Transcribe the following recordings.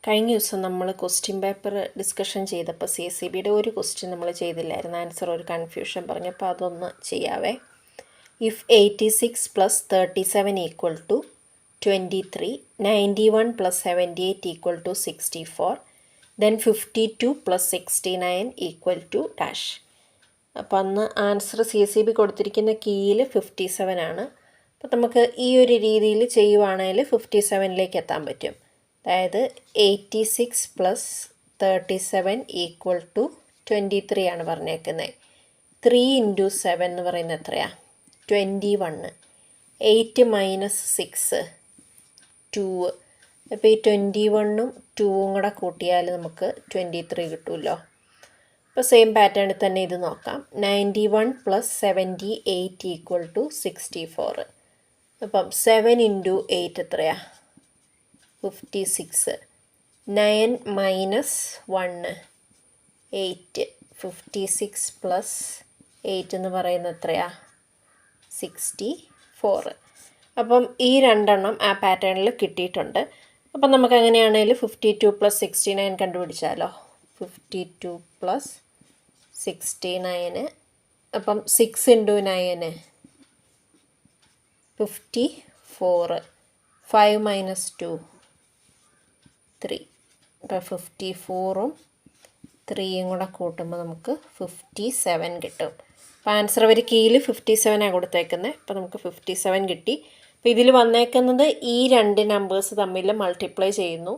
കഴിഞ്ഞ ദിവസം നമ്മൾ ക്വസ്റ്റ്യൻ പേപ്പർ ഡിസ്കഷൻ ചെയ്തപ്പോൾ CSEBയുടെ ഒരു ക്വസ്റ്റ്യൻ നമ്മൾ ചെയ്തില്ലായിരുന്നു. ആൻസർ ഒരു കൺഫ്യൂഷൻ പറഞ്ഞപ്പോൾ അതൊന്ന് ചെയ്യാവേ. If 86 + 37 = 23, 91 + 78 = 64, then 52 + 69 = dash. അപ്പോൾ അന്ന് ആൻസർ CSEB കൊടുത്തിരിക്കുന്ന കീയിൽ 57 ആണ്. അപ്പോൾ നമുക്ക് ഈ ഒരു രീതിയിൽ ചെയ്യുവാണെങ്കിൽ 57ലേക്ക് എത്താൻ പറ്റും. അതായത് 86 + 37 = 23 ആണ് പറഞ്ഞേക്കുന്നത്. 3 × 7 എന്ന് പറയുന്നത് എത്രയാണ്? 21. 8 - 6 2. അപ്പോൾ ഈ 21ഉം 2ഉം കൂടെ കൂട്ടിയാൽ നമുക്ക് 23 കിട്ടുമല്ലോ. അപ്പോൾ സെയിം പാറ്റേണിൽ തന്നെ ഇത് നോക്കാം. 91 + 78 = 64. അപ്പം 7 × 8 എത്രയാണ്? 56. 9 - 1 8. 56 + 8 എന്ന് പറയുന്നത് എത്രയാണ്? 64. അപ്പം ഈ രണ്ടെണ്ണം ആ പാറ്റേണിൽ കിട്ടിയിട്ടുണ്ട്. അപ്പം നമുക്ക് അങ്ങനെയാണെങ്കിൽ 52 + 69 കണ്ടുപിടിച്ചാലോ. 52 + 69. അപ്പം 6 × 9 54. 5 - 2 3. അപ്പോൾ 54ഉം 3യും കൂടെ കൂട്ടുമ്പോൾ നമുക്ക് 57 കിട്ടും. അപ്പോൾ ആൻസർ അവർ കീയിൽ 57 കൊടുത്തേക്കുന്നത്. അപ്പോൾ നമുക്ക് 57 കിട്ടി. അപ്പോൾ ഇതിൽ വന്നേക്കുന്നത് ഈ രണ്ട് നമ്പേഴ്സ് തമ്മിൽ മൾട്ടിപ്ലൈ ചെയ്യുന്നു,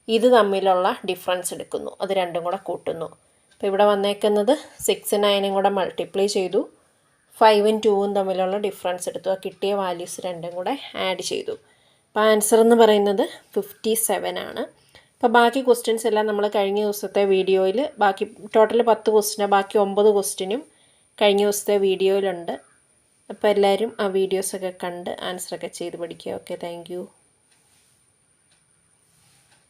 ഇത് തമ്മിലുള്ള ഡിഫറൻസ് എടുക്കുന്നു, അത് രണ്ടും കൂടെ കൂട്ടുന്നു. അപ്പോൾ ഇവിടെ വന്നേക്കുന്നത് 6ഉം 9ഉം കൂടെ മൾട്ടിപ്ലൈ ചെയ്തു, 5ഉം 2ഉം തമ്മിലുള്ള ഡിഫറൻസ് എടുത്തു, ആ കിട്ടിയ വാല്യൂസ് രണ്ടും കൂടെ ആഡ് ചെയ്തു. അപ്പോൾ ആൻസർ എന്ന് പറയുന്നത് 57 ആണ്. അപ്പോൾ ബാക്കി ക്വസ്റ്റ്യൻസ് എല്ലാം നമ്മൾ കഴിഞ്ഞ ദിവസത്തെ വീഡിയോയിൽ, ബാക്കി ടോട്ടൽ 10 ക്വസ്റ്റ്യനാണ്, ബാക്കി 9 ക്വസ്റ്റ്യനും കഴിഞ്ഞ ദിവസത്തെ വീഡിയോയിലുണ്ട്. അപ്പോൾ എല്ലാവരും ആ വീഡിയോസൊക്കെ കണ്ട് ആൻസറൊക്കെ ചെയ്ത് പഠിക്കുക. Okay, thank you.